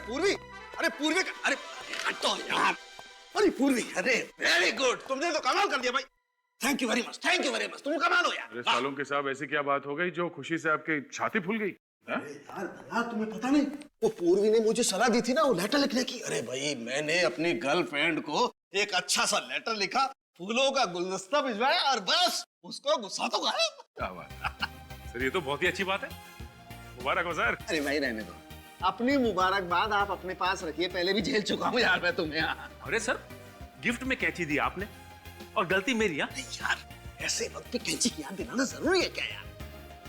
पूर्वी, अरे पूर्वी, अरे हटो यार, अरे पूर्वी, अरे वेरी गुड, तुमने तो कमाल कर दिया भाई। Thank you very much, thank you very much, तुम कमाल हो यार। अरे सालों के साहब, ऐसी क्या बात हो गई जो खुशी से आपकी छाती फूल गई? अरे यार तुम्हें पता नहीं, वो पूर्वी ने मुझे सलाह दी थी ना वो लेटर लिखने की। अरे भाई मैंने अपनी गर्लफ्रेंड को एक अच्छा सा लेटर लिखा, फूलों का गुलदस्ता भिजवाया और बस उसको गुस्सा तो गायब। क्या बात सर, ये तो बहुत ही अच्छी बात है, मुबारक हो सर। अरे भाई रहने दो, अपनी मुबारकबाद आप अपने पास रखिए, पहले भी झेल चुका हूँ यार मैं तुम्हें। अरे सर, गिफ्ट में कैंची दी आपने और गलती मेरी। अरे यार ऐसे वक्त पे कैंची की याद दिलाना जरूरी है क्या यार?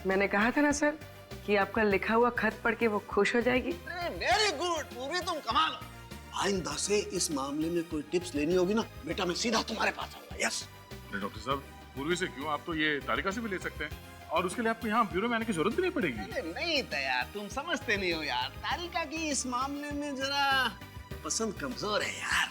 मैंने कहा था ना सर कि आपका लिखा हुआ खत पढ़ के वो खुश हो जाएगी। अरे वेरी गुड पूरी, तुम कमाल हो। आइंदा से इस मामले में कोई टिप्स लेनी होगी ना बेटा, मैं सीधा तुम्हारे पास आऊंगा। यस। अरे डॉक्टर साहब, पूर्वी से क्यों, आप तो ये तालिका से भी ले सकते हैं और उसके लिए आपको यहाँ ब्यूरो में आने की जरूरत भी नहीं पड़ेगी। अरे नहीं था यार, तुम समझते नहीं हो यार, तारिका की इस मामले में जरा पसंद कमजोर है यार।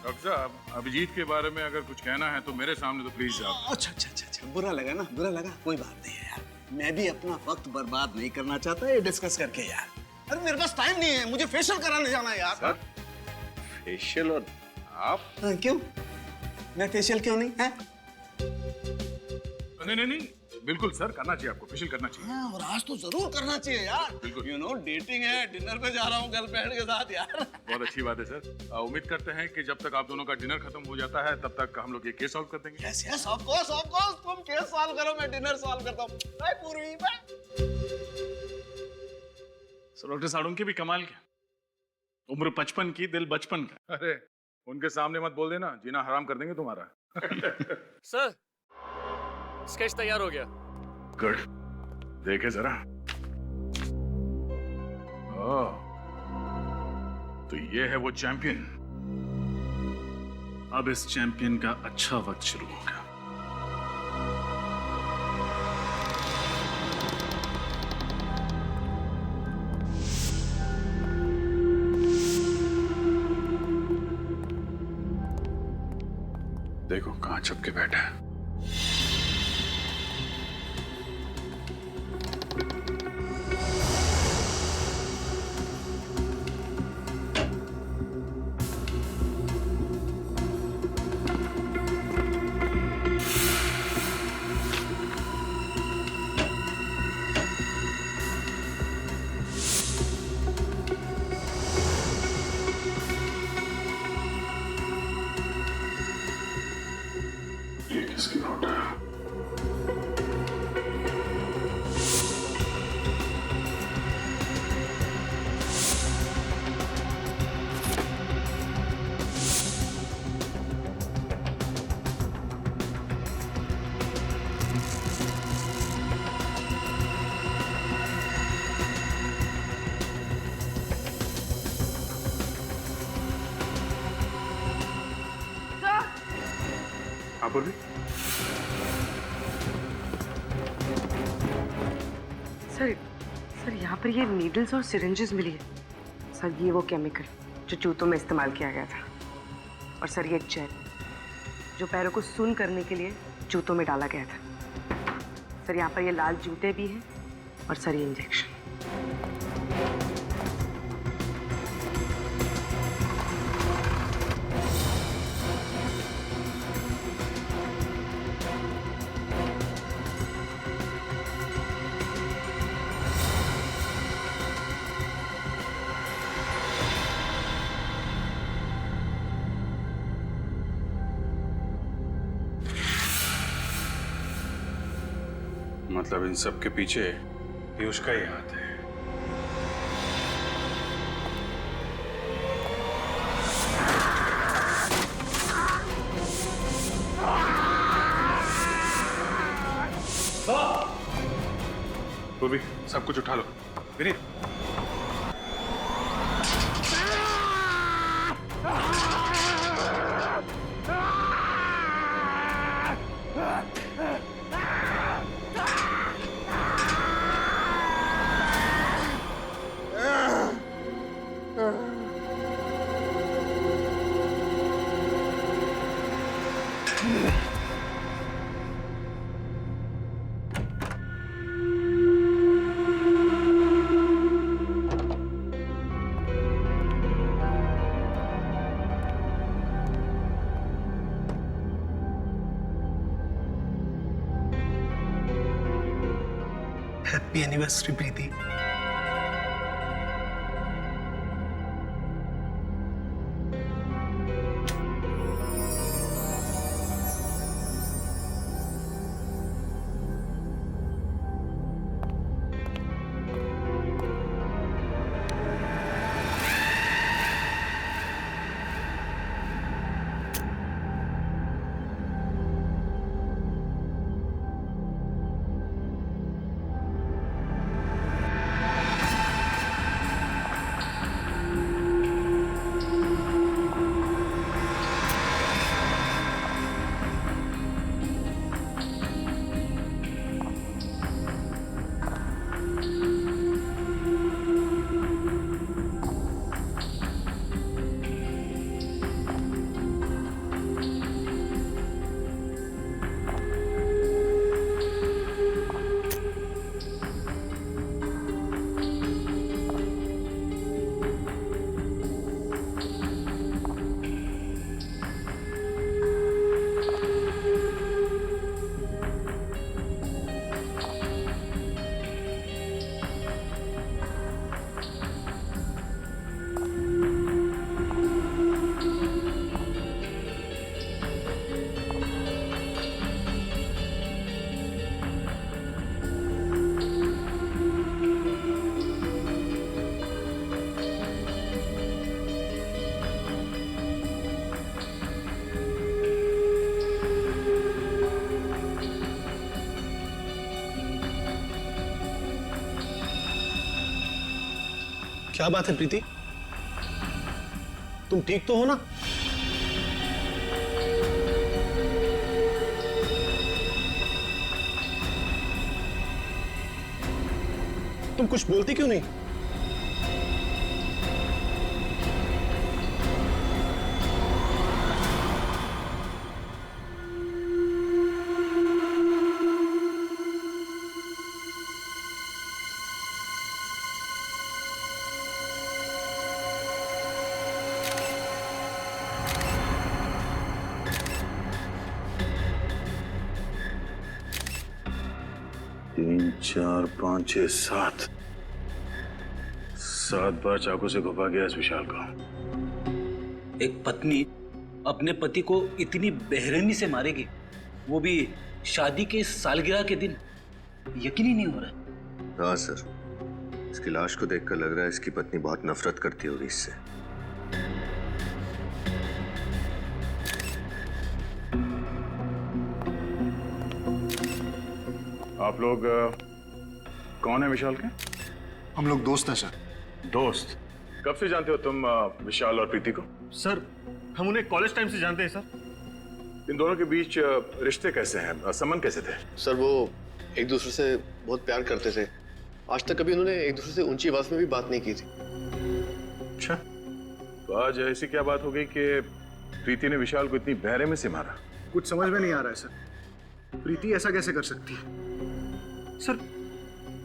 डॉक्टर साहब, अभिजीत के बारे में अगर कुछ कहना है तो मेरे सामने तो प्लीज आप। अच्छा, बुरा लगा ना, बुरा लगा, कोई बात नहीं है यार, मैं भी अपना वक्त बर्बाद नहीं करना चाहता ये डिस्कस करके यार। अरे मेरे पास टाइम नहीं है, मुझे फेशियल कराने जाना है यार। सर, फेशियल और आप? क्यों, मैं फेशियल क्यों नहीं है? नहीं, बिल्कुल सर, करना चाहिए, आपको फेशियल करना चाहिए। हाँ, और आज तो जरूर करना चाहिए यार। बिल्कुल। यू नो डेटिंग है, डिनर पे जा रहा हूँ गर्लफ्रेंड के साथ यार। बहुत अच्छी बात है सर, उम्मीद करते हैं कि जब तक आप दोनों का डिनर खत्म हो जाता है तब तक हम लोग ये केस सॉल्व कर देंगे। यस यस ऑफ कोर्स, तुम केस सॉल्व करो, मैं डिनर सॉल्व करता हूँ। बाय पूर्वी, बाय। सर डॉक्टर साड़ुंकी भी कमाल के, उम्र 55 की, दिल बचपन का। अरे उनके सामने मत बोल देना, जीना हराम कर देंगे तुम्हारा। सर स्केच तैयार हो गया। गुड, देखे जरा। ओह, तो ये है वो चैंपियन। अब इस चैंपियन का अच्छा वक्त शुरू होगा। देखो कहां छुप के बैठा है। ये किसकी नोट है? आप बोलिए। सर यहाँ पर ये नीडल्स और सिरिंजेस मिली है। सर ये वो केमिकल जो जूतों में इस्तेमाल किया गया था, और सर ये जेल जो पैरों को सुन्न करने के लिए जूतों में डाला गया था। सर यहाँ पर ये लाल जूते भी हैं और सर ये इंजेक्शन। मतलब इन सब के पीछे पीयूष का ही हाथ है। पूर्वी, सब कुछ उठा लो। विनीत, हैप्पी एनिवर्सरी प्रीति। क्या बात है प्रीति, तुम ठीक तो हो ना? तुम कुछ बोलती क्यों नहीं? तीन, चार, पाँच, छह, सात। 7 बार चाकू से घुपा गया इस विशाल को। एक पत्नी अपने पति को इतनी बेरहमी से मारेगी, वो भी शादी के सालगिरह के दिन, यकीन ही नहीं हो रहा। हाँ सर, इसकी लाश को देखकर लग रहा है इसकी पत्नी बहुत नफरत करती होगी इससे। आप लोग कौन है विशाल के? हम लोग दोस्त हैं सर। दोस्त? कब से जानते हो तुम विशाल और प्रीति को? सर हम उन्हें कॉलेज टाइम से जानते हैं सर। इन दोनों के बीच रिश्ते कैसे हैं, संबंध कैसे थे? सर वो एक दूसरे से बहुत प्यार करते थे। आज तक कभी उन्होंने एक दूसरे से ऊंची आवाज में भी बात नहीं की थी। अच्छा, तो आज ऐसी क्या बात हो गई कि प्रीति ने विशाल को इतनी बेरहमी से मारा? कुछ समझ में नहीं आ रहा है सर, प्रीति ऐसा कैसे कर सकती है? सर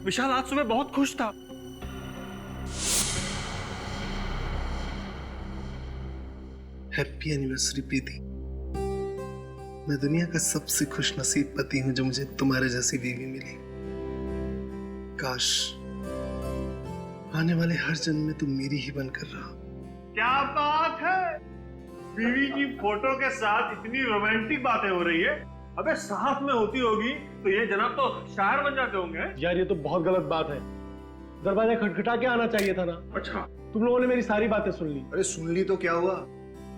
विशाल आज सुबह बहुत खुश था। हैप्पी एनिवर्सरी प्रीति। मैं दुनिया का सबसे खुशनसीब पति हूं जो मुझे तुम्हारे जैसी बीवी मिली। काश आने वाले हर जन्म में तुम मेरी ही बनकर रहो। क्या बात है, बीवी की फोटो के साथ इतनी रोमांटिक बातें हो रही है। अबे साथ में होती होगी तो ये जनाब तो शायर बन जाते होंगे। यार ये तो बहुत गलत बात है, दरवाजा खटखटा के आना चाहिए था ना। अच्छा, तुम लोगों ने मेरी सारी बातें सुन ली। अरे सुन ली तो क्या हुआ,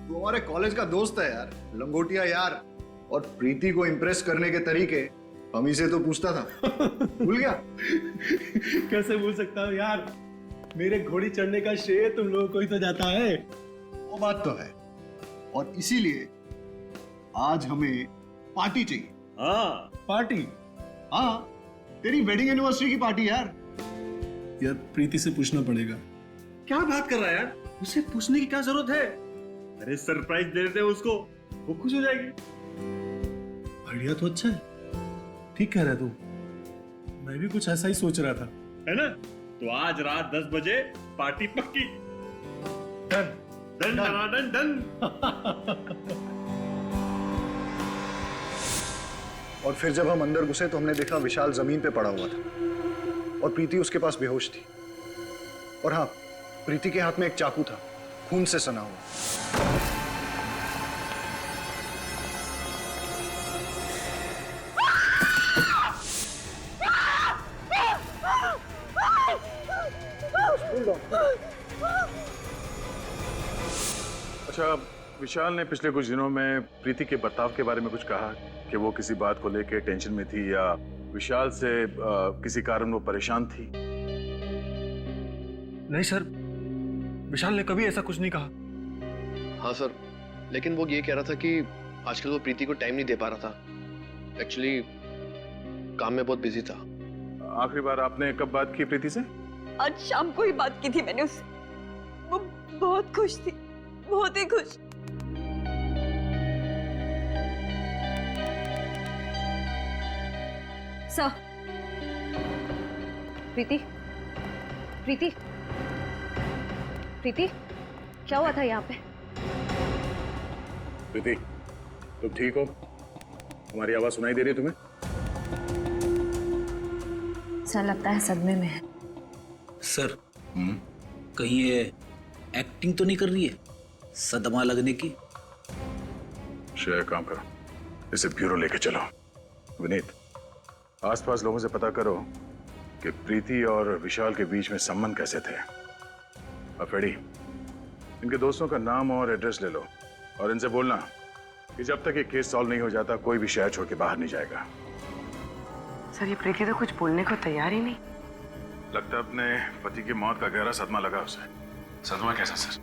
तू हमारे कॉलेज का दोस्त है यार, लंगोटिया यार। और प्रीति को इम्प्रेस करने के तरीके हम ही से तो पूछता था। भूल गया? कैसे भूल सकता हूँ यार, मेरे घोड़ी चढ़ने का श्रेय तुम लोगों को ही तो जाता है। वो बात तो है, और इसीलिए आज हमें पार्टी चाहिए। हाँ पार्टी? हाँ, तेरी वेडिंग एनिवर्सरी की पार्टी यार। यार प्रीति से पूछना पड़ेगा। क्या बात कर रहा है यार, उसे पूछने की क्या जरूरत है। अरे सरप्राइज दे देते हैं उसको, वो खुश हो जाएगी। आइडिया तो अच्छा है, ठीक कह रहा तू। मैं भी कुछ ऐसा ही सोच रहा था, है ना? तो आज रात 10 बजे पार्टी पक्की। Done done done done done. और फिर जब हम अंदर घुसे तो हमने देखा विशाल जमीन पे पड़ा हुआ था और प्रीति उसके पास बेहोश थी। और हाँ, प्रीति के हाथ में एक चाकू था, खून से सना हुआ। अच्छा, विशाल ने पिछले कुछ दिनों में प्रीति के बर्ताव के बारे में कुछ कहा कि वो किसी बात को लेकर टेंशन में थी या विशाल से किसी कारण वो परेशान थी? नहीं सर, विशाल ने कभी ऐसा कुछ नहीं कहा। हाँ सर, लेकिन वो ये कह रहा था कि आजकल वो प्रीति को टाइम नहीं दे पा रहा था। एक्चुअली काम में बहुत बिजी था। आखिरी बार आपने कब बात की प्रीति से? आज शाम को ही बात की थी मैंने उससे। वो बहुत खुश थी, बहुत ही खुश। सर, प्रीति, प्रीति, प्रीति, क्या हुआ था यहाँ पे? प्रीति, तुम ठीक हो? हमारी आवाज सुनाई दे रही है तुम्हें? सर, लगता है सदमे में है। सर, कहीं ये एक्टिंग तो नहीं कर रही है सदमा लगने की? श्रेया, काम करो, इसे ब्यूरो लेके चलो। विनीत, आसपास लोगों से पता करो कि प्रीति और विशाल के बीच में संबंध कैसे थे। अफेड़ी, इनके दोस्तों का नाम और एड्रेस ले लो और इनसे बोलना कि जब तक ये केस सॉल्व नहीं हो जाता कोई भी शहर छोड़ के बाहर नहीं जाएगा। सर, ये प्रीति तो कुछ बोलने को तैयार ही नहीं। लगता है अपने पति की मौत का गहरा सदमा लगा उसे। सदमा कैसा सर?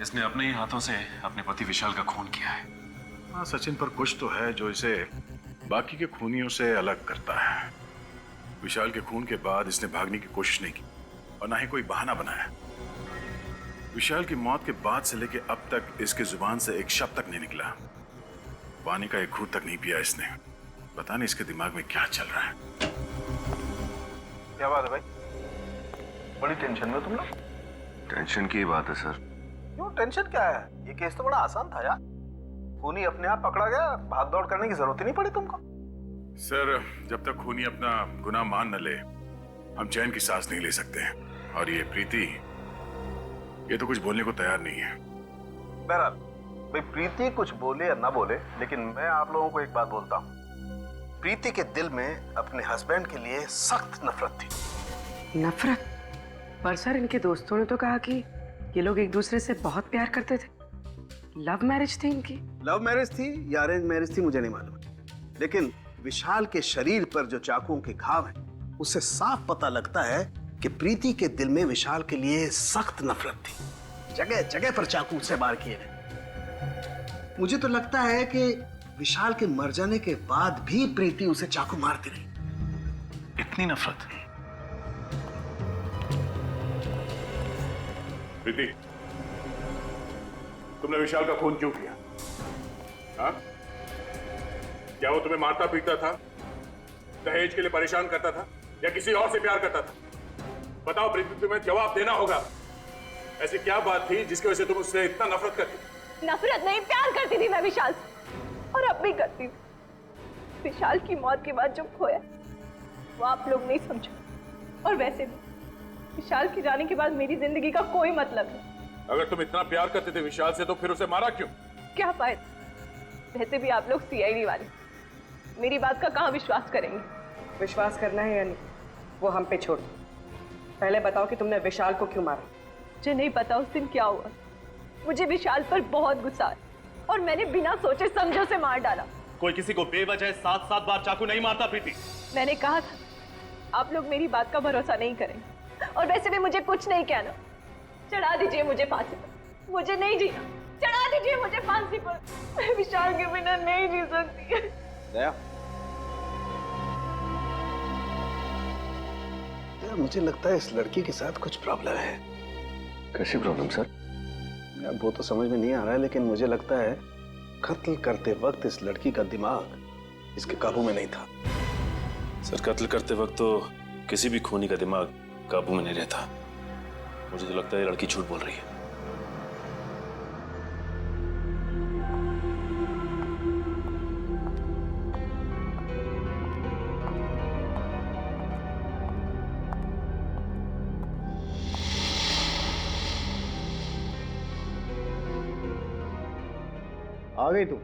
इसने अपने ही हाथों से अपने पति विशाल का खून किया है। हाँ सचिन, पर कुछ तो है जो इसे बाकी के खूनियों से अलग करता है। विशाल के खून के बाद इसने भागने की कोशिश नहीं की और ना ही कोई बहाना बनाया। विशाल की मौत के बाद से लेके अब तक इसकी जुबान से एक शब्द तक नहीं निकला। पानी का एक घूंट तक नहीं पिया इसने। पता नहीं इसके दिमाग में क्या चल रहा है। क्या बात है भाई? बड़ी टेंशन में तुम लोग? टेंशन की बात है सर। क्यों टेंशन क्या है? ये केस तो बड़ा आसान था यार। खूनी अपने आप पकड़ा गया, भाग दौड़ करने की जरूरत ही नहीं पड़ी तुमको। सर, जब तक खूनी अपना गुनाह मान न ले हम चैन की सांस नहीं ले सकते। और ये प्रीति, ये तो कुछ बोलने को तैयार नहीं है। बहरहाल भाई, प्रीति कुछ बोले या ना बोले, लेकिन मैं आप लोगों को एक बात बोलता हूँ। प्रीति के दिल में अपने हस्बैंड के लिए सख्त नफरत थी। नफरत? पर सर, इनके दोस्तों ने तो कहा कि ये लोग एक दूसरे से बहुत प्यार करते थे। लव मैरिज थी इनकी। लव मैरिज थी या अरेंज मैरिज थी मुझे नहीं मालूम, लेकिन विशाल के शरीर पर जो चाकुओं के घाव हैं, उससे साफ पता लगता है कि प्रीति के दिल में विशाल के लिए सख्त नफरत थी। जगह जगह पर चाकू से वार किए गए। मुझे तो लगता है कि विशाल के मर जाने के बाद भी प्रीति उसे चाकू मारती रही। इतनी नफरत? प्रीति, तुमने विशाल का खून क्यों किया? हाँ? क्या वो तुम्हें मारता पीटता था, दहेज के लिए परेशान करता था या किसी और से प्यार करता था? बताओ प्रीति, तुम्हें जवाब देना होगा। ऐसी क्या बात थी जिसकी वजह से तुम उससे इतना नफरत करती? नफरत नहीं, प्यार करती थी मैं विशाल से, और अब भी करती हूँ। विशाल की मौत के बाद जो खोया वो आप लोग नहीं समझो, और वैसे भी विशाल के जाने के बाद मेरी जिंदगी का कोई मतलब नहीं। अगर तुम इतना प्यार करते थे विशाल से तो फिर उसे मारा क्यों? क्या फायदा? वैसे भी आप लोग सीआईडी वाले मेरी बात का कहाँ विश्वास करेंगे? विश्वास करना है या नहीं, वो हम पे छोड़। पहले बताओ कि तुमने विशाल को क्यों मारा? मुझे नहीं पता उस दिन क्या हुआ। मुझे विशाल पर बहुत गुस्सा है और मैंने बिना सोचे समझे उसे मार डाला। कोई किसी को बेवजह 7-7 बार चाकू नहीं मारता प्रीति। मैंने कहा था आप लोग मेरी बात का भरोसा नहीं करेंगे, और वैसे भी मुझे कुछ नहीं कहना। चढ़ा दीजिए मुझे फांसी पर, मुझे नहीं जीना। चढ़ा दीजिए मुझे फांसी पर, मैं विशाल के बिना नहीं जी सकती। दया, यार मुझे लगता है इस लड़की के साथ कुछ प्रॉब्लम है। कैसी प्रॉब्लम सर? यार वो तो समझ में नहीं आ रहा है, लेकिन मुझे लगता है कत्ल करते वक्त इस लड़की का दिमाग इसके काबू में नहीं था। सर, कत्ल करते वक्त तो किसी भी खूनी का दिमाग काबू में नहीं रहता। मुझे तो लगता है ये लड़की झूठ बोल रही है। आ गई तू?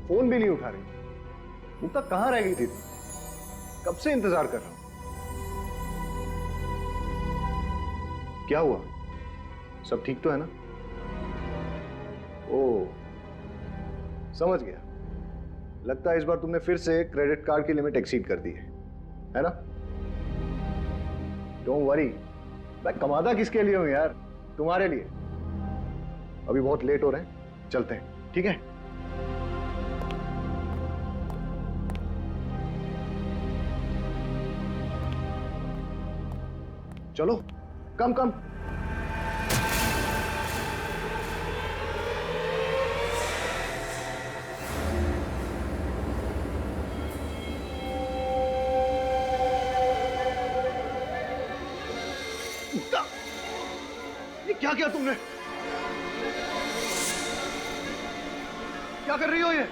फोन भी नहीं उठा रही। मुक्ता कहाँ रह गई थी तू? कब से इंतजार कर रहा हूं। क्या हुआ? सब ठीक तो है ना? ओ, समझ गया। लगता है इस बार तुमने फिर से क्रेडिट कार्ड की लिमिट एक्सीड कर दी है ना? डोंट वरी, मैं कमाता किसके लिए हूं यार? तुम्हारे लिए। अभी बहुत लेट हो रहे हैं, चलते हैं, ठीक है? चलो, कम कम। ये क्या किया तुमने? क्या कर रही हो ये?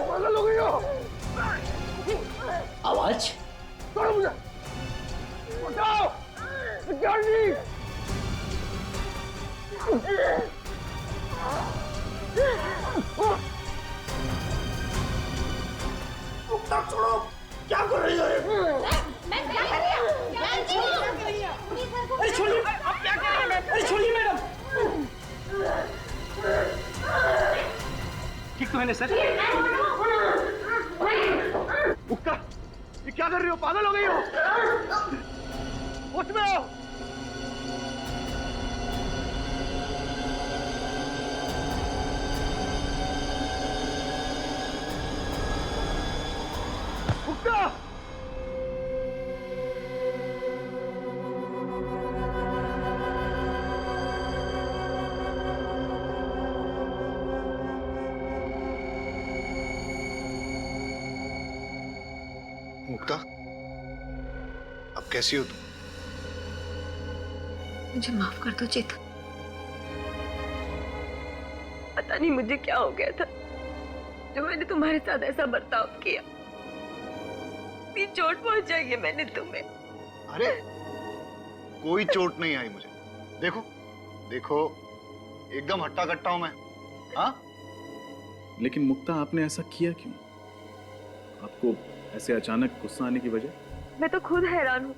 पागल हो गई हो? आवाज छोड़ो मुझे! उठाओ! सिक्योरिटी! छोड़ो! क्या कर रही हो? मैं क्या कर रही हूँ? अरे छोड़िए! आप क्या कर रही हैं? अरे छोड़िए मैडम! ठीक तो है ना सर? मुक्ता, ये क्या कर रही हो? पागल हो गई हो? होश में आओ! मुक्ता! मुक्ता, अब कैसी हो तुम? मुझे माफ कर दो चेतन। पता नहीं मुझे क्या हो गया था जो मैंने तुम्हारे साथ ऐसा बर्ताव किया। इतनी चोट पहुंचाई है मैंने तुम्हें। अरे कोई चोट नहीं आई मुझे। देखो देखो, एकदम हट्टा कट्टा हूं मैं। हाँ, लेकिन मुक्ता आपने ऐसा किया क्यों? आपको ऐसे अचानक गुस्सा आने की वजह? मैं तो खुद हैरान हूँ,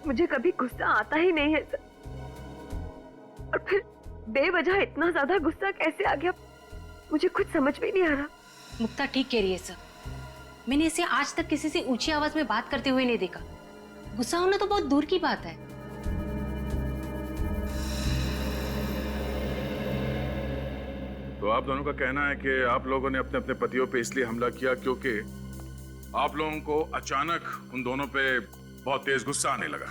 मुझे कभी गुस्सा आता ही नहीं है सर। और फिर बेवजह इतना ज्यादा गुस्सा कैसे आ गया मुझे कुछ समझ में नहीं आ रहा। मुक्ता ठीक कह रही है सर, मैंने इसे आज तक किसी से ऊंची आवाज में बात करते हुए नहीं देखा। गुस्सा होना तो बहुत दूर की बात है। तो आप दोनों का कहना है कि आप लोगों ने अपने अपने पतियों पे इसलिए हमला किया क्योंकि आप लोगों को अचानक उन दोनों पे बहुत तेज गुस्सा आने लगा।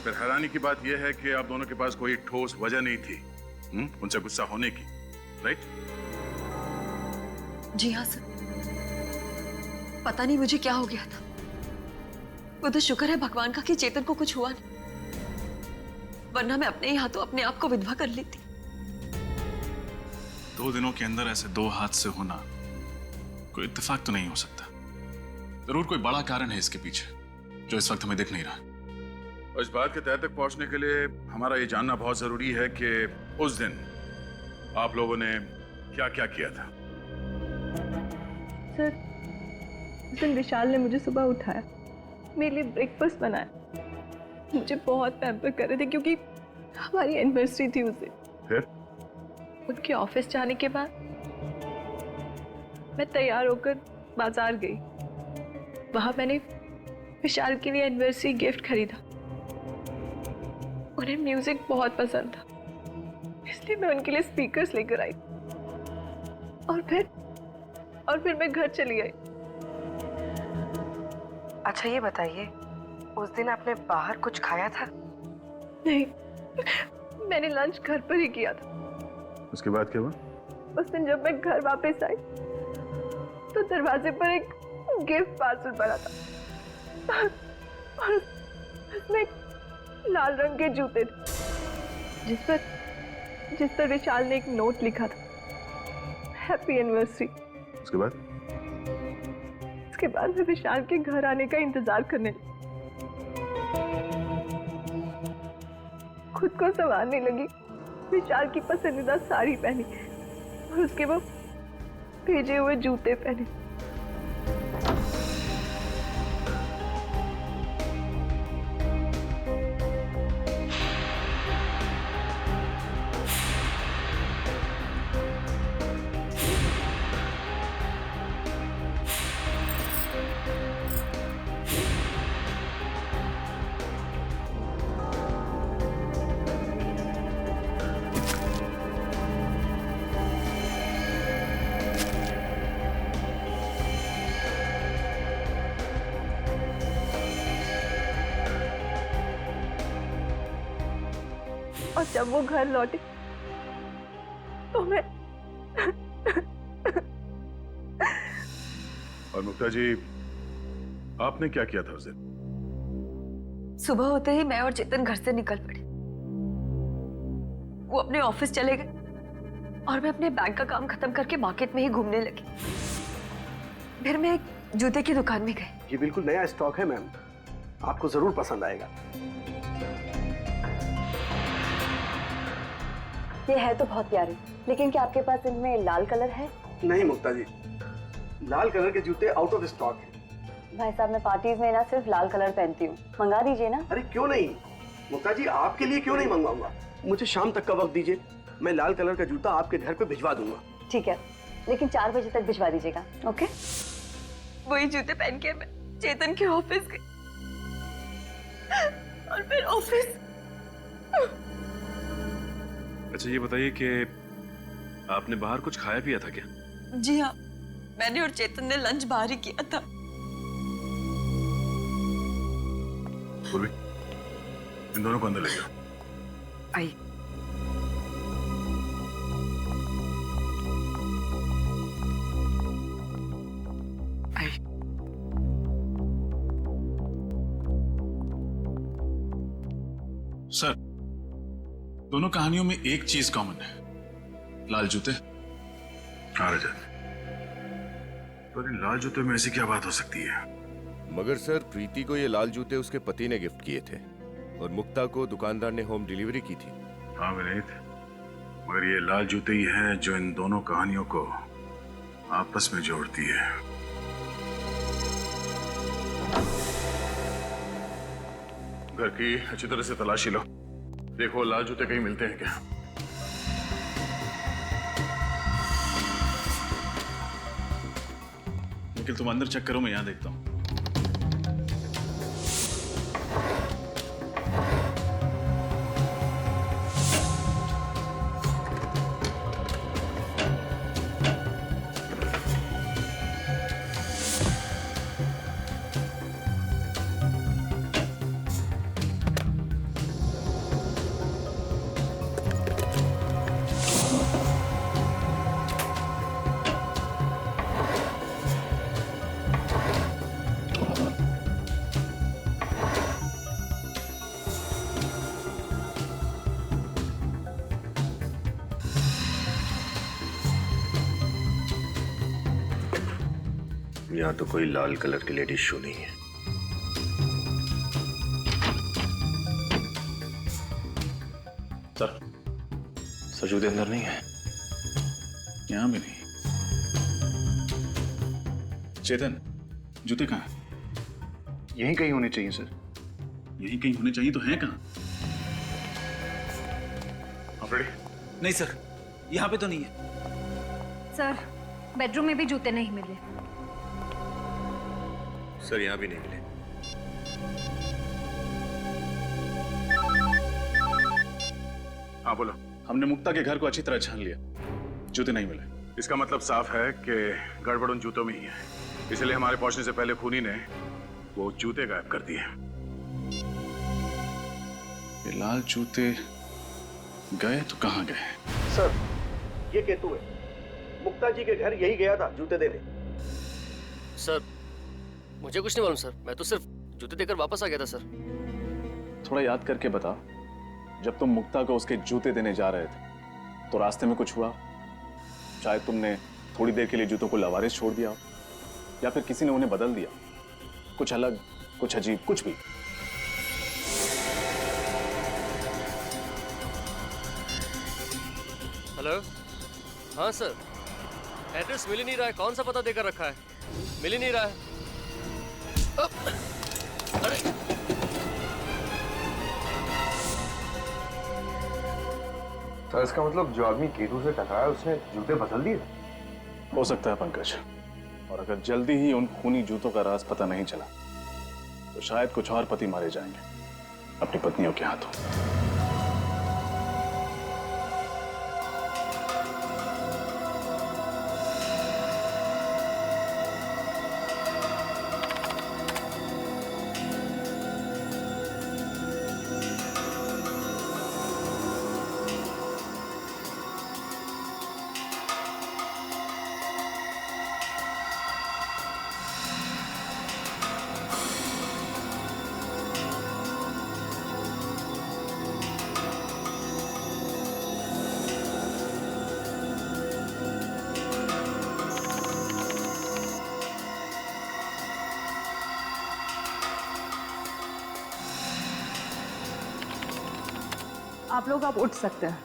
फिर हैरानी की बात यह है कि आप दोनों के पास कोई ठोस वजह नहीं थी उनसे गुस्सा होने की, राइट? जी हाँ सर, पता नहीं मुझे क्या हो गया था। वो तो शुक्र है भगवान का कि चेतन को कुछ हुआ नहीं, वरना मैं अपने ही हाथों अपने आप को विधवा कर लेती। 2 दिनों के अंदर ऐसे 2 हादसे होना कोई इत्तेफाक तो नहीं हो सकता। जरूर कोई बड़ा कारण है इसके पीछे जो इस वक्त हमें दिख नहीं रहा। और इस बात के तह तक पहुंचने के लिए हमारा ये जानना बहुत जरूरी है कि उस दिन आप लोगों ने क्या क्या किया था। सर, उस दिन विशाल ने मुझे सुबह उठाया, मेरे लिए ब्रेकफास्ट बनाया, मुझे बहुत पैम्पर कर रहे थे क्योंकि हमारी एनिवर्सरी थी उस दिन। फिर उनके ऑफिस जाने के बाद मैं तैयार होकर बाजार गई। वहां मैंने विशाल के लिए एनिवर्सरी गिफ्ट खरीदा। उन्हें म्यूजिक बहुत पसंद था, इसलिए मैं उनके लिए स्पीकर्स लेकर आई और फिर मैं घर चली आई। अच्छा ये बताइए, उस दिन आपने बाहर कुछ खाया था? नहीं, मैंने लंच घर पर ही किया था। उसके बाद क्या हुआ? उस दिन जब मैं घर वापस आई तो दरवाजे पर एक गिफ्ट पार्सल पड़ा था और उसमें लाल रंग के जूते थे जिस पर जिस पर विशाल ने एक नोट लिखा था, हैप्पी एनिवर्सरी। उसके बाद उसके बाद मैं विशाल के घर आने का इंतजार करने लगी। खुद को संवारने लगी, विशाल की पसंदीदा साड़ी पहनी और उसके वो भेजे हुए जूते पहने। और जब वो घर लौटे तो मैं और मुक्ता जी, आपने क्या किया था उस दिन? सुबह होते ही मैं और चेतन घर से निकल पड़े। वो अपने ऑफिस चले गए और मैं अपने बैंक का काम खत्म करके मार्केट में ही घूमने लगी। फिर मैं एक जूते की दुकान में गई। ये बिल्कुल नया स्टॉक है मैम, आपको जरूर पसंद आएगा। ये है तो बहुत प्यारे, लेकिन क्या आपके पास इनमें लाल कलर है? नहीं मुक्ता जी, लाल कलर के जूते आउट ऑफ स्टॉक है। भाई साहब, मैं पार्टीज में ना सिर्फ लाल कलर पहनती हूँ, मंगा दीजिए ना। अरे क्यों नहीं मुक्ता जी, आपके लिए क्यों नहीं मंगवाऊंगा। मुझे शाम तक का वक्त दीजिए, मैं लाल कलर का जूता आपके घर पे भिजवा दूंगा। ठीक है, लेकिन 4 बजे तक भिजवा दीजिएगा। ओके। वही जूते पहन के मैं चेतन के ऑफिस गई और फिर ऑफिस। अच्छा ये बताइए कि आपने बाहर कुछ खाया पिया था क्या? जी हाँ, मैंने और चेतन ने लंच बाहर ही किया था। पूर्वी, इन दोनों को अंदर ले जाओ। आई। आई। सर, दोनों कहानियों में एक चीज कॉमन है, लाल जूते। हाँ रजत, पर इन लाल जूते में ऐसी क्या बात हो सकती है? मगर सर, प्रीति को ये लाल जूते उसके पति ने गिफ्ट किए थे और मुक्ता को दुकानदार ने होम डिलीवरी की थी। हाँ विनीत, मगर ये लाल जूते ही हैं जो इन दोनों कहानियों को आपस में जोड़ती है। घर की अच्छी तरह से तलाशी लो, देखो लाल जूते कहीं मिलते हैं क्या। निखिल तुम अंदर चेक करो, मैं यहां देखता हूं। यहाँ तो कोई लाल कलर की लेडीज शू नहीं है। सर जूते अंदर नहीं है। यहां भी नहीं। चेतन, जूते कहाँ हैं? यहीं कहीं होने चाहिए सर। यहीं कहीं होने चाहिए तो हैं कहाँ? नहीं सर, यहाँ पे तो नहीं है। सर, बेडरूम में भी जूते नहीं मिले। सर यहाँ भी नहीं मिले। हाँ बोलो। हमने मुक्ता के घर को अच्छी तरह छान लिया, जूते नहीं मिले। इसका मतलब साफ है कि गड़बड़ उन जूतों में ही है, इसलिए हमारे पहुंचने से पहले खूनी ने वो जूते गायब कर दिए। ये लाल जूते गए तो कहाँ गए? सर, ये केतु है, मुक्ता जी के घर यही गया था जूते देने। सर, मुझे कुछ नहीं मालूम सर, मैं तो सिर्फ जूते देकर वापस आ गया था सर। थोड़ा याद करके बता, जब तुम मुक्ता को उसके जूते देने जा रहे थे तो रास्ते में कुछ हुआ, शायद तुमने थोड़ी देर के लिए जूतों को लावारिस छोड़ दिया, या फिर किसी ने उन्हें बदल दिया, कुछ अलग, कुछ अजीब, कुछ भी। हेलो, हाँ सर, एड्रेस मिल ही नहीं रहा है। कौन सा पता देकर रखा है, मिल ही नहीं रहा है। अरे सर, इसका मतलब जो आदमी केतु से टकराया उसने जूते बदल दिए? हो सकता है पंकज, और अगर जल्दी ही उन खूनी जूतों का राज पता नहीं चला तो शायद कुछ और पति मारे जाएंगे अपनी पत्नियों के हाथों। आप लोग आप उठ सकते हैं।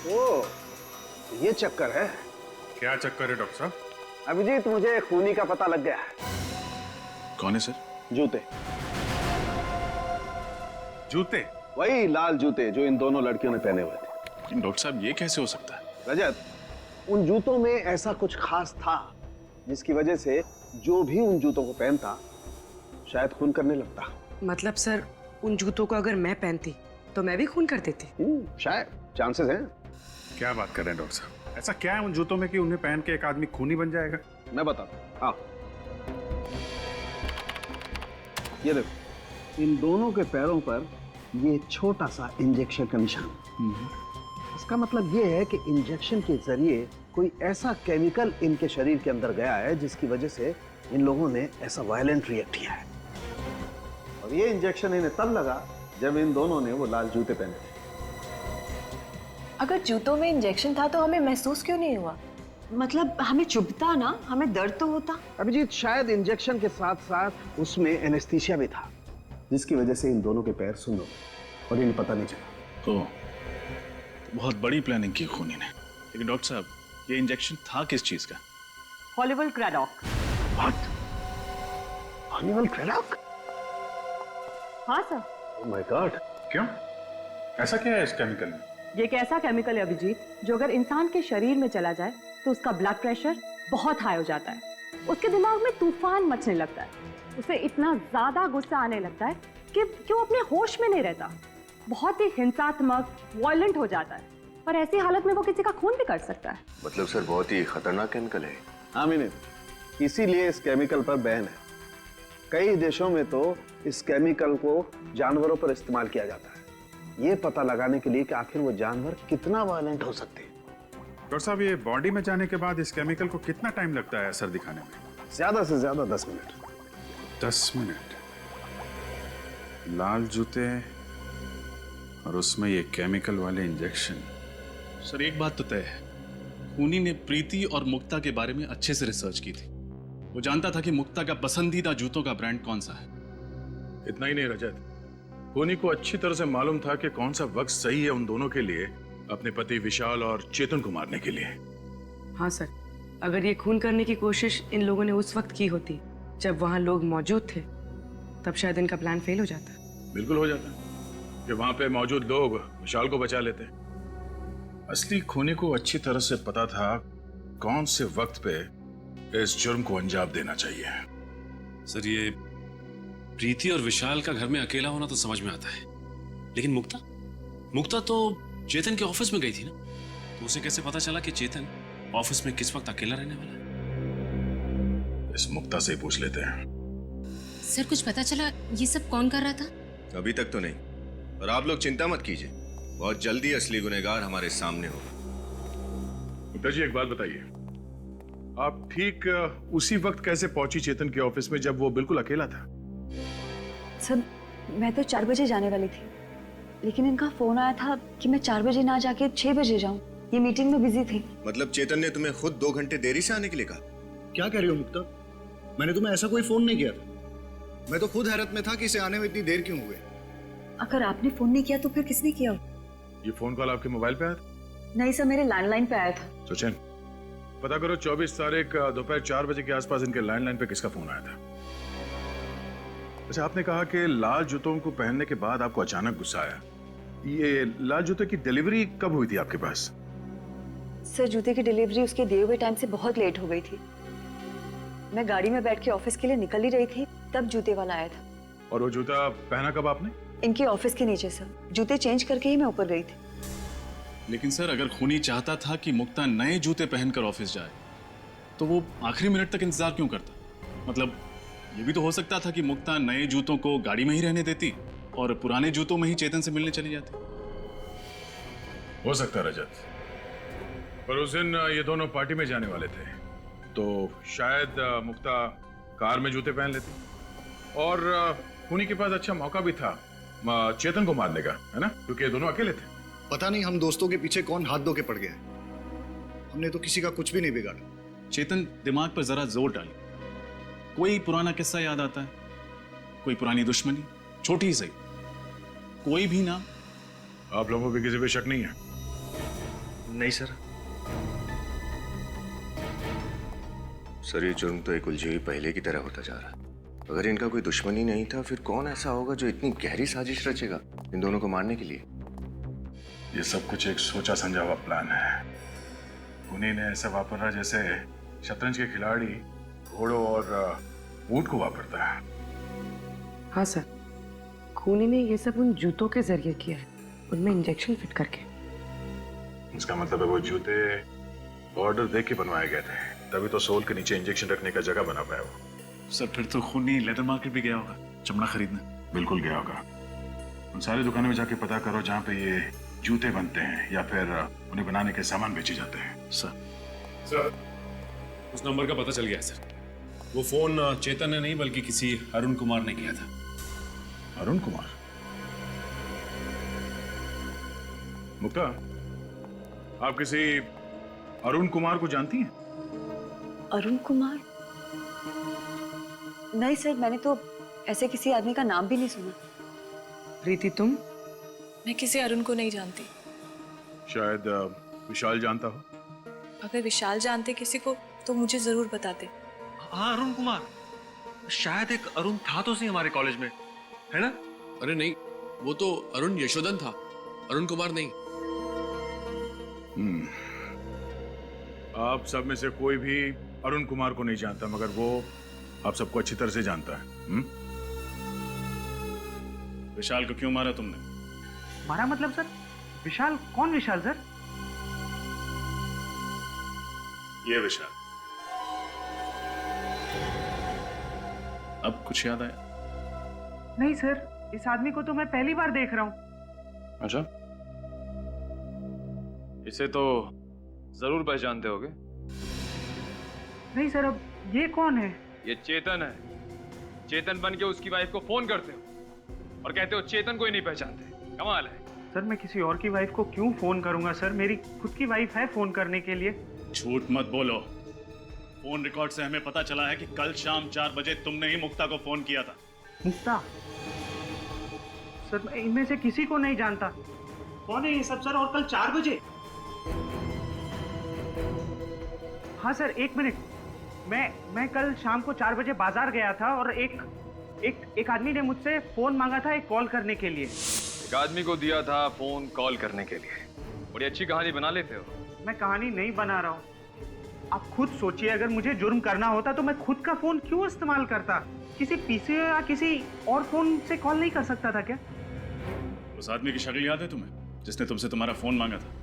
ओ, ये चक्कर है। क्या चक्कर है डॉक्टर साहब? अभिजीत, मुझे खूनी का पता लग गया। कौन है सर? जूते। जूते? वही लाल जूते जो इन दोनों लड़कियों ने पहने हुए थे। डॉक्टर साहब, ये कैसे हो सकता है? रजत, उन जूतों में ऐसा कुछ खास था जिसकी वजह से जो भी उन जूतों को पहनता शायद खून करने लगता। मतलब सर, उन जूतों को अगर मैं पहनती तो मैं भी खून कर देती? शायद, चांसेस हैं। क्या बात कर रहे हैं डॉक्टर साहब? ऐसा क्या है उन जूतों में कि उन्हें पहन के एक आदमी खूनी बन जाएगा? मैं बताता हूँ, हाँ। ये देखो, इन दोनों के पैरों पर ये छोटा सा इंजेक्शन का निशान। इसका मतलब ये है कि इंजेक्शन के जरिए कोई ऐसा केमिकल इनके शरीर के अंदर गया है जिसकी वजह से इन लोगों ने ऐसा वायलेंट रिएक्ट किया है। और ये इंजेक्शन इन्हें तब लगा जब इन दोनों ने वो लाल जूते पहने थे। अगर जूतों में इंजेक्शन था तो हमें महसूस क्यों नहीं हुआ? मतलब हमें चुभता ना, हमें दर्द तो होता। अभिजीत, शायद इंजेक्शन के साथ साथ उसमें एनेस्थीसिया भी था जिसकी वजह से इन दोनों के पैर सुन्न हो गए और इन्हें पता नहीं चला। तो बहुत बड़ी प्लानिंग की खूनी ने। लेकिन डॉक्टर साहब, ये इंजेक्शन था किस चीज का? हॉलीवुड क्रेडॉक। What? हॉलीवुड क्रेडॉक? हाँ सर। Oh my God! क्यों? ऐसा क्या है इस केमिकल में? ये एक ऐसा केमिकल है अभिजीत जो अगर इंसान के शरीर में चला जाए तो उसका ब्लड प्रेशर बहुत हाई हो जाता है, उसके दिमाग में तूफान मचने लगता है, उसे इतना ज्यादा गुस्सा आने लगता है कि वो अपने होश में नहीं रहता, बहुत ही हिंसात्मक, वायलेंट हो जाता है, और ऐसी हालत में वो किसी का खून भी कर सकता है। मतलब सर, बहुत ही खतरनाक केमिकल है। हाँ मीनू, इसीलिए इस केमिकल पर बैन है। कई देशों में तो इस केमिकल को जानवरों पर इस्तेमाल किया जाता है, ये पता लगाने के लिए कि आखिर वो जानवर कितना वायलेंट हो सकते हैं। डॉक्टर साहब, ये बॉडी में जाने के बाद इस केमिकल को कितना टाइम लगता है असर दिखाने में? ज्यादा से ज्यादा 10 मिनट। 10 मिनट? लाल जूते और उसमें ये केमिकल वाले इंजेक्शन। सर, एक बात तो तय है, खूनी ने प्रीति और मुक्ता के बारे में अच्छे से रिसर्च की थी। वो जानता था कि मुक्ता का पसंदीदा जूतों का ब्रांड कौन सा है। इतना ही नहीं रजत, खूनी को अच्छी तरह से मालूम था कि कौन सा वक्त सही है उन दोनों के लिए अपने पति विशाल और चेतन को मारने के लिए। हाँ सर, अगर ये खून करने की कोशिश इन लोगों ने उस वक्त की होती जब वहां लोग मौजूद थे, तब शायद इनका प्लान फेल हो जाता। बिल्कुल हो जाता कि वहां पे मौजूद लोग विशाल को बचा लेते। असली खूनी को अच्छी तरह से पता था कौन से वक्त पे इस जुर्म को अंजाम देना चाहिए। सर, ये प्रीति और विशाल का घर में अकेला होना तो समझ में आता है, लेकिन मुक्ता तो चेतन के ऑफिस में गई थी ना, तो उसे कैसे पता चला कि चेतन ऑफिस में किस वक्त अकेला रहने वाला है? इस मुक्ता से पूछ लेते हैं। सर, कुछ पता चला ये सब कौन कर रहा था? अभी तक तो नहीं, और आप लोग चिंता मत कीजिए, बहुत जल्दी असली गुनहगार हमारे सामने होगा। मुक्ता जी, एक बात बताइए, आप ठीक उसी वक्त कैसे पहुंची चेतन के ऑफिस में जब वो बिल्कुल अकेला था? सर मैं तो 4 बजे जाने वाली थी, लेकिन इनका फोन आया था कि मैं 4 बजे ना जाके 6 बजे जाऊं। ये मीटिंग में बिजी थी। मतलब चेतन ने तुम्हें खुद 2 घंटे देरी से आने के लिए कहा? क्या कह रही हो मुक्ता? मैंने तुम्हें ऐसा कोई फोन नहीं किया था। मैं तो खुद हैरत में था कि इसे आने में इतनी देर क्यों हुई। अगर आपने फोन नहीं किया तो फिर किसने किया? ये फोन कॉल आपके मोबाइल पे आया था? नहीं सर, मेरे लैंडलाइन पे आया था। सचिन, पता करो 24 तारीख दोपहर 4 बजे के आसपास इनके लैंडलाइन पे किसका फोन आया था। अच्छा, आपने कहा कि लाल जूतों को पहनने के बाद आपको अचानक गुस्सा आया। ये लाल जूते की डिलीवरी कब हुई थी आपके पास? सर जूते की डिलीवरी उसके दिए हुए टाइम से बहुत लेट हो गई थी। मैं गाड़ी में बैठ के ऑफिस के लिए निकल ही रही थी, तब जूते वाला आया था। और वो जूता पहना कब आपने? इनके ऑफिस के नीचे सर। जूते चेंज करके ही मैं ऊपर गई थी। लेकिन सर, अगर खूनी चाहता था कि मुक्ता नए जूते पहनकर ऑफिस जाए, तो वो आखिरी मिनट तक इंतजार क्यों करता? मतलब ये भी तो हो सकता था कि मुक्ता नए जूतों को गाड़ी में ही रहने देती और पुराने जूतों में ही चेतन से मिलने चली जाती। हो सकता रजत, पर उस दिन ये दोनों पार्टी में जाने वाले थे, तो शायद मुक्ता कार में जूते पहन लेती और खूनी के पास अच्छा मौका भी था चेतन को मारने का, है ना? क्योंकि ये दोनों अकेले थे। पता नहीं हम दोस्तों के पीछे कौन हाथ धो के पड़ गया है। हमने तो किसी का कुछ भी नहीं बिगाड़ा। चेतन, दिमाग पर जरा जोर डाले। कोई पुराना किस्सा याद आता है? कोई पुरानी दुश्मनी, छोटी ही सही, कोई भी नाम? आप लोगों पे किसी पे शक नहीं है? नहीं सर। सर ये जुर्म तो एक उलझी हुई पहले की तरह होता जा रहा है। अगर इनका कोई दुश्मनी नहीं था, फिर कौन ऐसा होगा जो इतनी गहरी साजिश रचेगा इन दोनों को मारने के लिए? ये सब कुछ एक सोचा समझा हुआ प्लान है। खूनी ने ऐसा वापरा जैसे शतरंज के खिलाड़ी घोड़ों और ऊंट को वापरता है। हाँ सर, खूनी ने ये सब उन जूतों के जरिए किया है, उनमें इंजेक्शन फिट करके। इसका मतलब है वो जूते ऑर्डर देके बनवाए गए थे, तभी तो सोल के नीचे इंजेक्शन रखने का जगह बना पाया वो। सर फिर तो खूनी लेदर मार्केट भी गया होगा चमड़ा खरीदने। बिल्कुल गया होगा। उन सारी दुकानों में जाके पता करो जहाँ पे ये जूते बनते हैं या फिर उन्हें बनाने के सामान बेचे जाते हैं। सर, उस नंबर का पता चल गया है सर। वो फोन चेतन ने नहीं बल्कि किसी अरुण कुमार ने किया था। अरुण कुमार? मुक्ता, आप किसी अरुण कुमार को जानती हैं? अरुण कुमार? नहीं सर, मैंने तो ऐसे किसी आदमी का नाम भी नहीं सुना। प्रीति, तुम? मैं किसी अरुण को नहीं जानती। शायद विशाल जानता हो। अगर विशाल जानते किसी को तो मुझे जरूर बताते। हाँ, अरुण कुमार। शायद एक अरुण था तो सही हमारे कॉलेज में, है ना? अरे नहीं, वो तो अरुण यशोधन था, अरुण कुमार नहीं। आप सब में से कोई भी अरुण कुमार को नहीं जानता, मगर वो आप सबको अच्छी तरह से जानता है। विशाल को क्यों मारा तुमने? मारा मतलब सर? विशाल? कौन विशाल सर? ये विशाल। अब कुछ याद आया? नहीं सर, इस आदमी को तो मैं पहली बार देख रहा हूँ। अच्छा, इसे तो जरूर पहचानते होगे। नहीं सर, अब ये कौन है? ये चेतन है। चेतन बन के उसकी वाइफ को फोन करते हो और कहते हो चेतन को ही नहीं पहचानते। कमाल है। सर मैं किसी और की वाइफ को क्यों फोन करूंगा सर? मेरी खुद की वाइफ है फोन करने के लिए। झूठ मत बोलो। फोन रिकॉर्ड से हमें पता चला है कि कल शाम 4 बजे तुमने ही मुक्ता को फोन किया था। मुक्ता? सर मैं इनमें से किसी को नहीं जानता। कौन है ये सब सर? और कल 4 बजे? हाँ सर, 1 मिनट। मैं कल शाम को 4 बजे बाजार गया था और एक आदमी ने मुझसे फोन मांगा था एक कॉल करने के लिए। एक आदमी को दिया था फोन कॉल करने के लिए। बड़ी अच्छी कहानी बना लेते हो। मैं कहानी नहीं बना रहा हूँ। आप खुद सोचिए, अगर मुझे जुर्म करना होता तो मैं खुद का फोन क्यों इस्तेमाल करता? किसी पीसी या किसी और फोन से कॉल नहीं कर सकता था क्या? उस आदमी की शक्ल याद है तुम्हें, जिसने तुमसे तुम्हारा फोन मांगा था?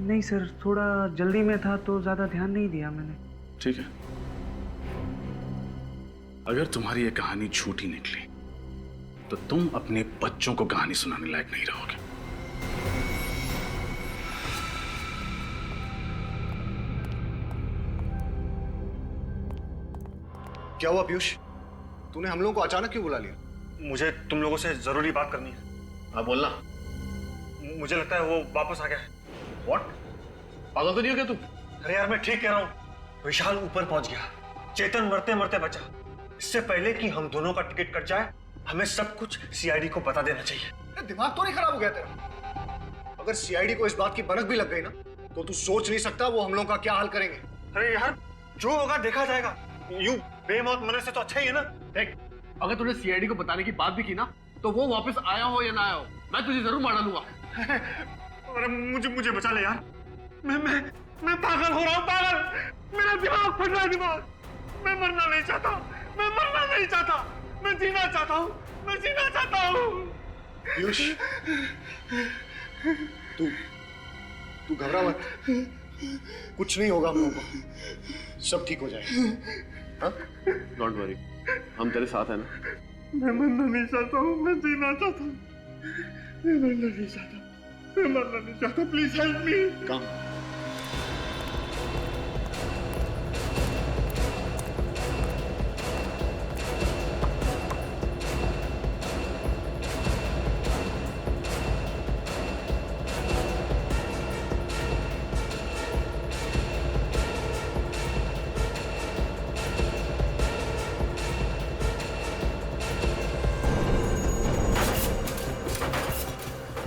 नहीं सर, थोड़ा जल्दी में था तो ज्यादा ध्यान नहीं दिया मैंने। ठीक है, अगर तुम्हारी ये कहानी झूठी निकली तो तुम अपने बच्चों को कहानी सुनाने लायक नहीं रहोगे। क्या हुआ पीयूष? तूने हम लोगों को अचानक क्यों बुला लिया? मुझे तुम लोगों से जरूरी बात करनी है। हाँ बोलना। मुझे लगता है वो वापस आ गया है। व्हाट? पागल तो नहीं हो क्या तू? अरे यार मैं ठीक कह रहा हूँ। विशाल ऊपर पहुंच गया, चेतन मरते मरते बचा। इससे पहले कि हम दोनों का टिकट कट जाए, हमें सब कुछ सीआईडी को बता देना चाहिए। दिमाग तो नहीं खराब हो गया तेरा? अगर सीआईडी को इस बात की भनक भी लग गई ना, तो तू सोच नहीं सकता वो हम लोगों का क्या हाल करेंगे। अरे यार जो होगा देखा जाएगा। यूं बेमौत मरने से तो अच्छा ही है ना। देख, अगर तूने सीआईडी को बताने की बात भी की ना, तो वो वापस आया हो या ना आया हो, मैं तुझे जरूर मार डालूंगा। अरे मुझे बचा ले यार। मैं पागल हो रहा हूँ, पागल। मेरा दिमाग फट रहा है, दिमाग। मैं मरना नहीं चाहता, मैं मरना नहीं चाहता, मैं जीना चाहता हूँ, मैं जीना चाहता हूँ। पीयूष, तू घबरा मत, कुछ नहीं होगा हम लोगों को, सब ठीक हो जाएगा। डोंट वरी, हम तेरे साथ हैं ना। मैं मरना नहीं चाहता हूँ, मैं जीना चाहता हूँ। मैं मरना नहीं चाहता, मैं मरना नहीं चाहता। Please help me. कम।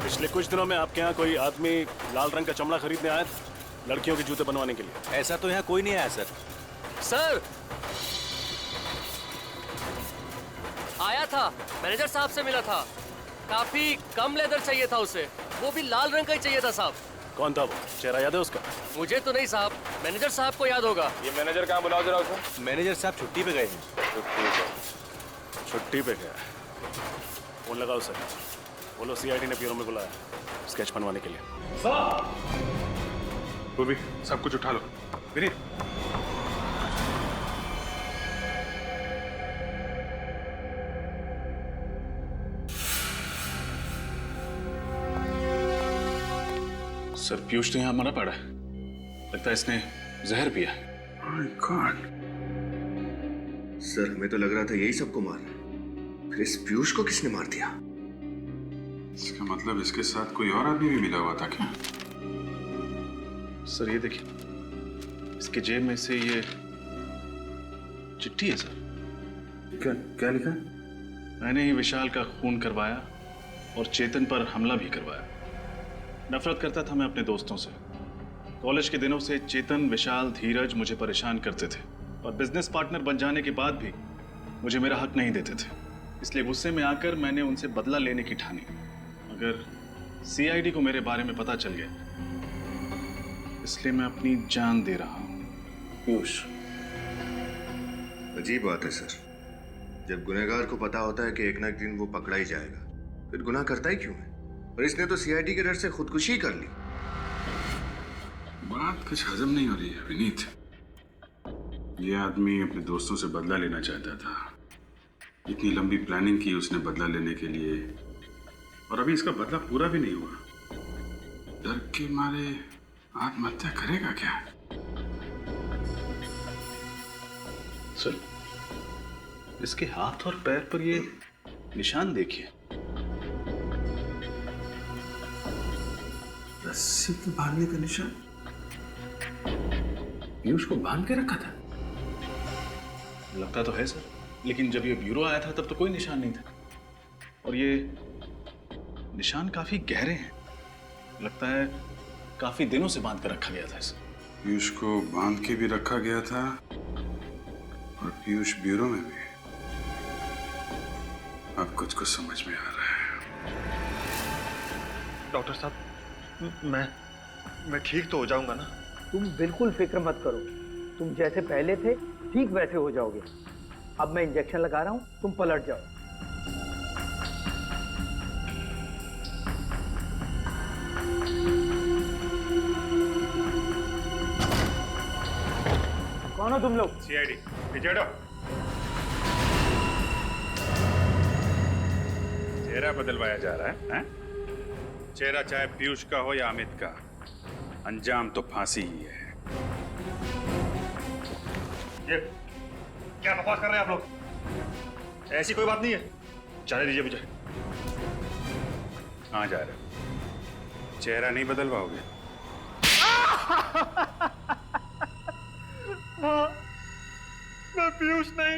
पिछले कुछ दिनों में आपके यहाँ कोई आदमी लाल रंग का चमड़ा खरीदने आया था लड़कियों के जूते बनवाने के लिए? ऐसा तो यहाँ कोई नहीं आया सर। सर आया था, मैनेजर साहब से मिला था। काफी कम लेदर चाहिए था उसे, वो भी लाल रंग का ही चाहिए था साहब। कौन था वो? चेहरा याद है उसका? मुझे तो नहीं साहब, मैनेजर साहब को याद होगा। ये मैनेजर कहाँ, बुलाओ जरा उसको। मैनेजर साहब छुट्टी पे गए हैं। छुट्टी पे गया। फोन लगाओ उसे, बोलो सीआईडी ने ब्यूरो में बुलाया स्केच बनवाने के लिए। पूर्वी, सब कुछ उठा लो। विनीत, सर पीयूष तो यहाँ मरा पड़ा है, लगता है इसने जहर पिया। My God. सर हमें तो लग रहा था यही सबको मार, फिर इस पीयूष को किसने मार दिया? इसका मतलब इसके साथ कोई और आदमी भी मिला हुआ था क्या? सर ये देखिए, इसके जेब में से ये चिट्ठी है सर। क्या लिखा है? मैंने ही विशाल का खून करवाया और चेतन पर हमला भी करवाया। नफरत करता था मैं अपने दोस्तों से। कॉलेज के दिनों से चेतन, विशाल, धीरज मुझे परेशान करते थे और बिजनेस पार्टनर बन जाने के बाद भी मुझे मेरा हक नहीं देते थे। इसलिए गुस्से में आकर मैंने उनसे बदला लेने की ठानी। अगर सीआईडी को मेरे बारे में पता चल गया, इसलिए मैं अपनी जान दे रहा हूं। पीयूष, अजीब बात है सर, जब गुनहगार को पता होता है कि एक ना एक दिन वो पकड़ा ही जाएगा, फिर गुनाह करता ही क्यों है? और इसने तो सीआईडी के डर से खुदकुशी कर ली। बात कुछ हजम नहीं हो रही है विनीत। ये आदमी अपने दोस्तों से बदला लेना चाहता था। इतनी लंबी प्लानिंग की उसने बदला लेने के लिए, और अभी इसका बदला पूरा भी नहीं हुआ। डर के मारे आत्महत्या करेगा क्या? सर, इसके हाथ और पैर पर ये निशान देखिए। रस्सी के बांधने का निशान। पीयूष को बांध के रखा था? लगता तो है सर, लेकिन जब ये ब्यूरो आया था तब तो कोई निशान नहीं था। और ये निशान काफी गहरे हैं, लगता है काफी दिनों से बांध कर रखा गया था इसे। पीयूष को बांध के भी रखा गया था और पीयूष ब्यूरो में भी। अब कुछ कुछ समझ में आ रहा है। डॉक्टर साहब, मैं ठीक तो हो जाऊंगा ना? तुम बिल्कुल फिक्र मत करो, तुम जैसे पहले थे ठीक वैसे हो जाओगे। अब मैं इंजेक्शन लगा रहा हूं, तुम पलट जाओ। कौन हो तुम लोग? सीआईडी। पीछे हटो। चेहरा बदलवाया जा रहा है? चेहरा चाहे पीयूष का हो या अमित का, अंजाम तो फांसी ही है। क्या बकवास कर रहे हैं आप लोग? ऐसी कोई बात नहीं है, जाने दीजिए मुझे। कहाँ जा रहे हो? चेहरा नहीं बदलवाओगे? हाँ, मैं पीयूष नहीं,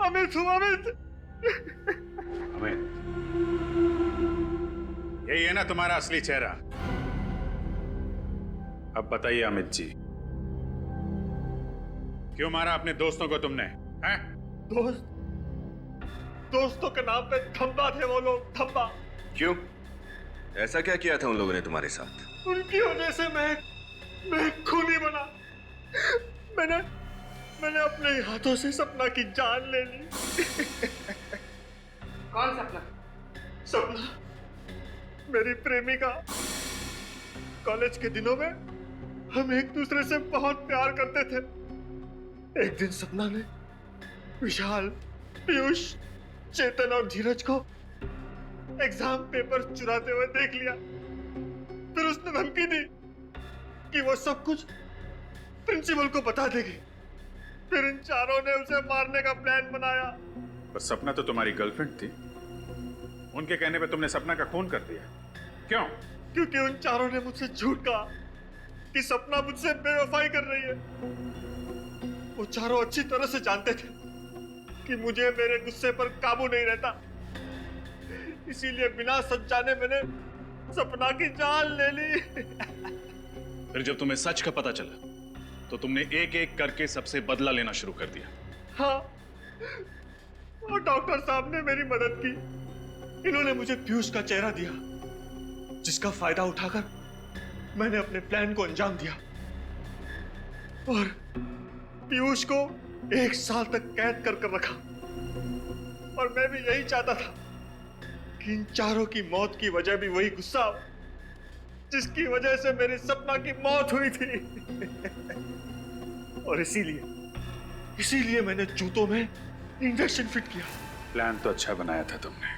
अमित हूँ, अमित। अमित, यही है ना तुम्हारा असली चेहरा? अब बताइए अमित जी, क्यों मारा अपने दोस्तों को तुमने? हैं? दोस्तों के नाम पे धब्बा थे वो लोग, धब्बा। क्यों? ऐसा क्या किया था उन लोगों ने तुम्हारे साथ? उनकी वजह से मैं खूनी बना। मैंने अपने हाथों से सपना की जान ले ली। कौन सपना? सपना, मेरी प्रेमिका। कॉलेज के दिनों में हम एक दूसरे से बहुत प्यार करते थे। एक दिन सपना ने विशाल, पीयूष, चेतन और धीरज को एग्जाम पेपर चुराते हुए देख लिया। फिर उसने धमकी दी कि वो सब कुछ प्रिंसिपल को बता देगी। फिर इन चारों ने उसे मारने का प्लान बनाया। पर सपना तो तुम्हारी गर्लफ्रेंड थी, उनके कहने पे तुमने सपना का खून कर दिया। क्यों? क्योंकि उन चारों ने मुझसे झूठ कहा कि सपना मुझसे बेवफाई कर रही है। वो चारों अच्छी तरह से जानते थे कि मुझे मेरे गुस्से पर काबू नहीं रहता, इसीलिए बिना सच जाने मैंने सपना की जान ले ली। फिर जब तुम्हें सच का पता चला तो तुमने एक एक करके सबसे बदला लेना शुरू कर दिया। हाँ, और डॉक्टर साहब ने मेरी मदद की। इन्होंने मुझे पीयूष का चेहरा दिया, जिसका फायदा उठाकर मैंने अपने प्लान को अंजाम दिया और पीयूष को 1 साल तक कैद कर रखा। और मैं भी यही चाहता था कि इन चारों की मौत की वजह भी वही गुस्सा हो जिसकी वजह से मेरी सपना की मौत हुई थी। और इसीलिए मैंने जूतों में इंजेक्शन फिट किया। प्लान तो अच्छा बनाया था तुमने,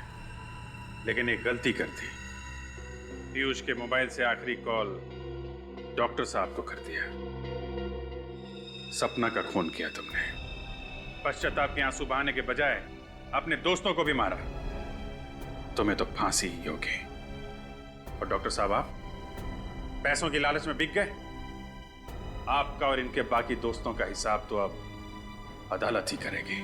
लेकिन एक गलती कर दी। पीयूष के मोबाइल से आखिरी कॉल डॉक्टर साहब को कर दिया। सपना का खून किया तुमने। पश्चाताप के आंसू बहाने के बजाय अपने दोस्तों को भी मारा। तुम्हें तो फांसी ही होगी। और डॉक्टर साहब, आप पैसों की लालच में बिक गए। आपका और इनके बाकी दोस्तों का हिसाब तो अब अदालत ही करेगी।